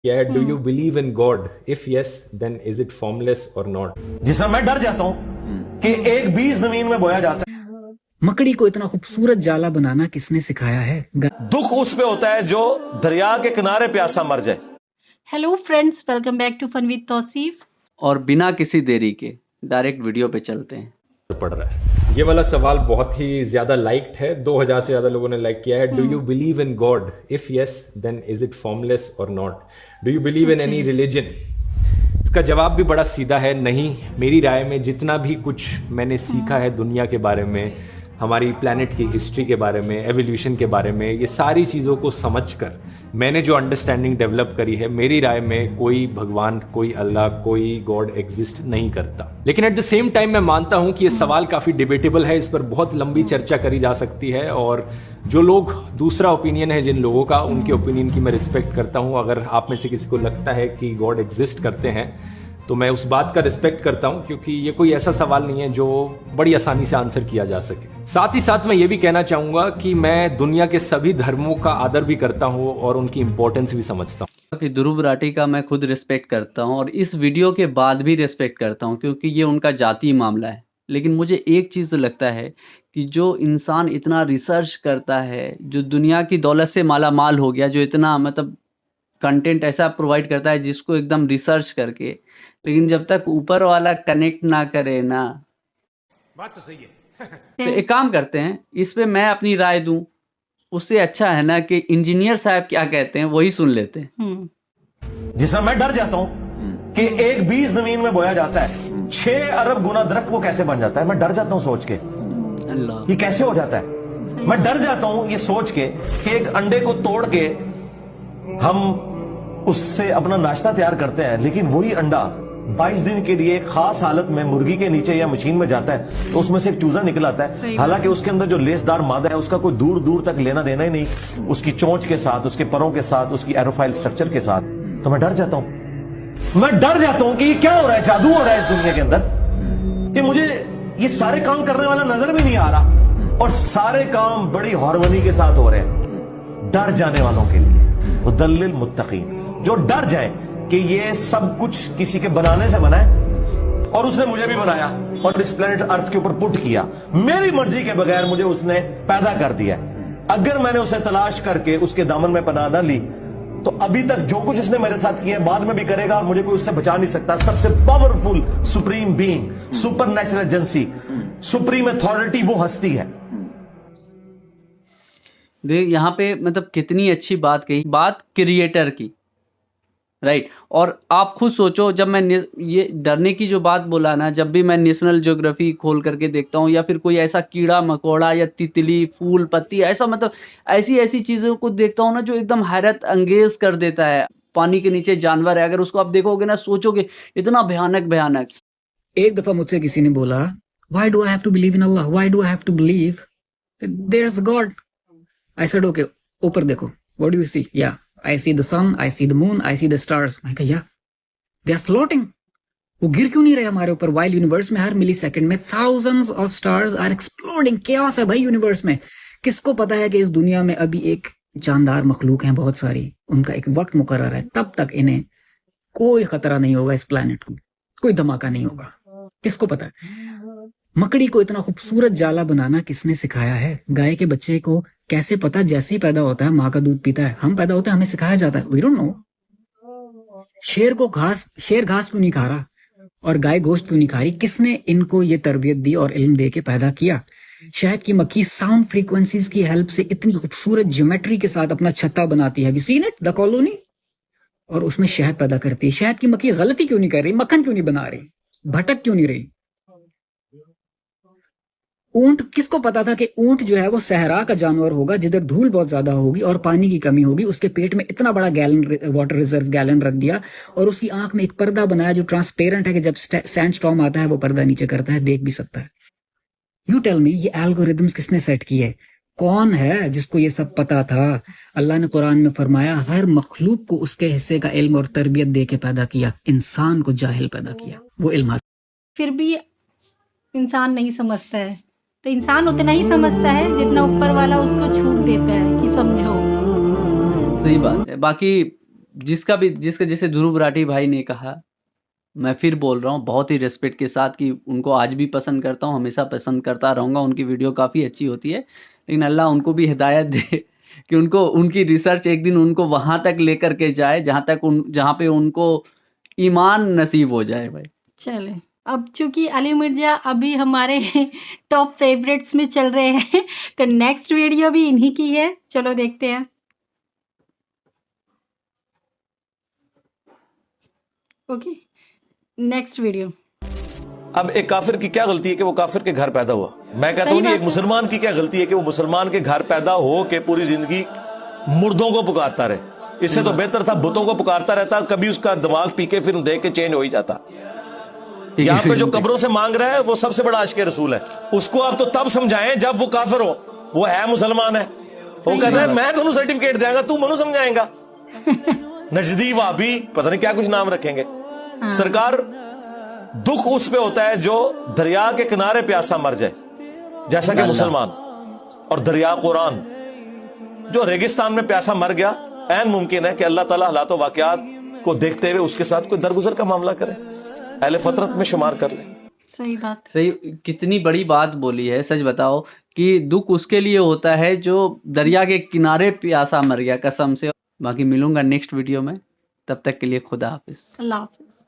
किया है, do you hmm. Believe in God? If yes, then is it formless और not? जिसमें मैं डर जाता हूं कि एक बीज जमीन में बोया जाता मकड़ी को इतना खूबसूरत जाला बनाना किसने सिखाया है? है, दुख उस पे होता है जो दरिया के किनारे प्यासा मर जाए। Hello friends, welcome back to fun with Tauseef. और बिना किसी देरी के डायरेक्ट वीडियो पे चलते हैं। पड़ रहा है। ये वाला सवाल बहुत ही ज्यादा लाइक्ड है, 2000 से ज्यादा लोगों ने लाइक किया है। Do you believe in God? If yes, then is it formless और not? Do you believe in any religion? इसका जवाब भी बड़ा सीधा है, नहीं। मेरी राय में जितना भी कुछ मैंने सीखा है दुनिया के बारे में, हमारी प्लैनेट की हिस्ट्री के बारे में, एवोल्यूशन के बारे में, ये सारी चीज़ों को समझकर मैंने जो अंडरस्टैंडिंग डेवलप करी है, मेरी राय में कोई भगवान, कोई अल्लाह, कोई गॉड एग्जिस्ट नहीं करता। लेकिन एट द सेम टाइम मैं मानता हूं कि ये सवाल काफ़ी डिबेटेबल है, इस पर बहुत लंबी चर्चा करी जा सकती है। और जो लोग, दूसरा ओपिनियन है जिन लोगों का, उनके ओपिनियन की मैं रिस्पेक्ट करता हूं। अगर आप में से किसी को लगता है कि गॉड एग्जिस्ट करते हैं तो मैं उस बात का रिस्पेक्ट करता हूं, क्योंकि ये कोई ऐसा सवाल नहीं है जो बड़ी आसानी से आंसर किया जा सके। साथ ही साथ मैं ये भी कहना चाहूंगा कि मैं दुनिया के सभी धर्मों का आदर भी करता हूं और उनकी इंपॉर्टेंस भी समझता हूं। कि ध्रुव राठी का मैं खुद रिस्पेक्ट करता हूं और इस वीडियो के बाद भी रिस्पेक्ट करता हूं, क्योंकि ये उनका जाती मामला है। लेकिन मुझे एक चीज़ लगता है कि जो इंसान इतना रिसर्च करता है, जो दुनिया की दौलत से माला माल हो गया, जो इतना मतलब कंटेंट ऐसा प्रोवाइड करता है जिसको एकदम रिसर्च करके, लेकिन जब तक ऊपर वाला कनेक्ट ना करे ना, बात तो सही है। तो एक काम करते हैं, इस पे मैं अपनी राय दूं। उससे अच्छा है ना कि इंजीनियर साहब क्या कहते हैं वही सुन लेते हैं। जिसमें मैं डर जाता हूं कि एक बीज जमीन में बोया जाता है, 6 अरब गुना दरख्त वो कैसे बन जाता है। मैं डर जाता हूं सोच के, अल्लाह, ये कैसे हो जाता है। मैं डर जाता हूं ये सोच के कि एक अंडे को तोड़ के हम उससे अपना नाश्ता तैयार करते हैं, लेकिन वही अंडा 22 दिन के लिए एक खास हालत में मुर्गी के नीचे या मशीन में जाता है तो उसमें से एक चूजा निकल आता है। हालांकि उसके अंदर जो लेसदार मादा है उसका कोई दूर दूर तक लेना देना ही नहीं, उसकी चोंच के साथ, उसके परों के साथ, उसकी एरोफाइल स्ट्रक्चर के साथ। तो मैं डर जाता हूं, मैं डर जाता हूं कि ये क्या हो रहा है, जादू हो रहा है इस दुनिया के अंदर, कि मुझे ये सारे काम करने वाला नजर भी नहीं आ रहा और सारे काम बड़ी हॉरमनी के साथ हो रहे हैं। डर जाने वालों के लिए हुदल्लिल मुत्तकीन, जो डर जाए कि ये सब कुछ किसी के बनाने से बना है और उसने मुझे भी बनाया और इस प्लेनेट अर्थ के ऊपर पुट किया, मेरी मर्जी के बगैर मुझे उसने पैदा कर दिया। अगर मैंने उसे तलाश करके उसके दामन में पनाह न ली तो अभी तक जो कुछ उसने मेरे साथ किया बाद में भी करेगा और मुझे कोई उससे बचा नहीं सकता। सबसे powerful supreme being, super natural agency, supreme authority वो हस्ती है। देख यहाँ पे मतलब कितनी अच्छी बात कही, बात क्रिएटर की, राइट। और आप खुद सोचो, जब मैं ये डरने की जो बात बोला ना, जब भी मैं नेशनल ज्योग्राफी खोल करके देखता हूँ या फिर कोई ऐसा कीड़ा मकोड़ा या तितली, फूल, पत्ती, ऐसा मतलब ऐसी ऐसी चीज़ों को देखता हूँ ना जो एकदम हैरत अंगेज कर देता है। पानी के नीचे जानवर है, अगर उसको आप देखोगे ना, सोचोगे इतना भयानक भयानक। एक दफा मुझसे किसी ने बोला, why do I have to believe in Allah, why do I have to believe there is God? I said okay, ऊपर देखो, व्हाट डू यू सी? या I see the sun, I see the moon, I see the stars. मैं कहा, yeah, they are floating. वो गिर क्यों नहीं रहे हमारे ऊपर? While यूनिवर्स में हर मिली सेकेंड में thousands of stars are exploding. chaos है भाई यूनिवर्स में। किसको पता है कि इस दुनिया में अभी एक जानदार मखलूक हैं बहुत सारी, उनका एक वक्त मुकर्रर है, तब तक इन्हें कोई खतरा नहीं होगा, इस प्लैनेट को कोई धमाका नहीं होगा। किसको पता है? मकड़ी को इतना खूबसूरत जाला बनाना किसने सिखाया है? गाय के बच्चे को कैसे पता जैसे ही पैदा होता है माँ का दूध पीता है? हम पैदा होते हैं, हमें सिखाया जाता है, वी डोंट नो। शेर घास क्यों नहीं खा रहा और गाय गोश्त क्यों नहीं खा रही? किसने इनको ये तरबियत दी और इल्म दे के पैदा किया? शहद की मक्खी साउंड फ्रीक्वेंसीज की हेल्प से इतनी खूबसूरत ज्योमेट्री के साथ अपना छत्ता बनाती है, we seen it, the colony, और उसमें शहद पैदा करती है। शहद की मक्खी गलती क्यों नहीं कर रही? मक्खन क्यों नहीं बना रही? भटक क्यों नहीं रही? ऊंट, किसको पता था कि ऊंट जो है वो सहरा का जानवर होगा, जिधर धूल बहुत ज्यादा होगी और पानी की कमी होगी। उसके पेट में इतना बड़ा गैलन वाटर रिजर्व गैलन रख दिया और उसकी आंख में एक पर्दा बनाया जो ट्रांसपेरेंट है कि जब सैंडस्टॉर्म आता है वो पर्दा नीचे करता है, देख भी सकता है। यू टेल मी, ये एल्गोरिदम्स किसने सेट किए? कौन है जिसको ये सब पता था? अल्लाह ने कुरान में फरमाया, हर मखलूक को उसके हिस्से का इल्म और तरबियत दे के पैदा किया, इंसान को जाहिल पैदा किया, वो इल्म। फिर भी इंसान नहीं समझता है, तो इंसान उतना ही समझता है जितना ऊपर वाला उसको छूट देता है कि समझो। सही बात है। बाकी जिसका जैसे ध्रुव राठी भाई ने कहा, मैं फिर बोल रहा हूँ बहुत ही रिस्पेक्ट के साथ कि उनको आज भी पसंद करता हूँ, हमेशा पसंद करता रहूँगा, उनकी वीडियो काफ़ी अच्छी होती है, लेकिन अल्लाह उनको भी हिदायत दे कि उनको उनकी रिसर्च एक दिन उनको वहाँ तक लेकर के जाए जहाँ पे उनको ईमान नसीब हो जाए भाई। चले, अब चूंकि अली मिर्जा अभी हमारे टॉप फेवरेट्स में चल रहे हैं तो नेक्स्ट वीडियो भी इन्हीं की है, चलो देखते हैं। Okay, next video. अब एक काफिर की क्या गलती है कि वो काफिर के घर पैदा हुआ? मैं कहता सही हूँ नहीं, बात एक है। मुसलमान की क्या गलती है कि वो मुसलमान के घर पैदा हो के पूरी जिंदगी मुर्दों को पुकारता रहे। इससे तो बेहतर था बुतों को पुकारता रहता, कभी उसका दिमाग पीके फिल्म देख के चेंज हो ही जाता। यहाँ पे जो कब्रों से मांग रहा है वो सबसे बड़ा आशिक रसूल है, उसको आप तो तब समझाएं जब वो काफिर हो, वो है मुसलमान है, वो कहता है मैं तुम्हें सर्टिफिकेट देगा, तू मनु समझाएगा। नजदी वाबी पता नहीं क्या कुछ नाम रखेंगे। सरकार, दुख उस पे होता है जो दरिया के किनारे प्यासा मर जाए, जैसा कि मुसलमान, और दरिया कुरान जो रेगिस्तान में प्यासा मर गया, ऐन मुमकिन है कि अल्लाह ताला हालात वाकयात को देखते हुए उसके साथ कोई दरगुजर का मामला करे, अहले फतरत में शुमार कर ले। सही बात। सही, कितनी बड़ी बात बोली है। सच बताओ कि दुख उसके लिए होता है जो दरिया के किनारे प्यासा मर गया, कसम से। बाकी मिलूंगा नेक्स्ट वीडियो में, तब तक के लिए खुदा हाफिज। अल्लाह हाफिज।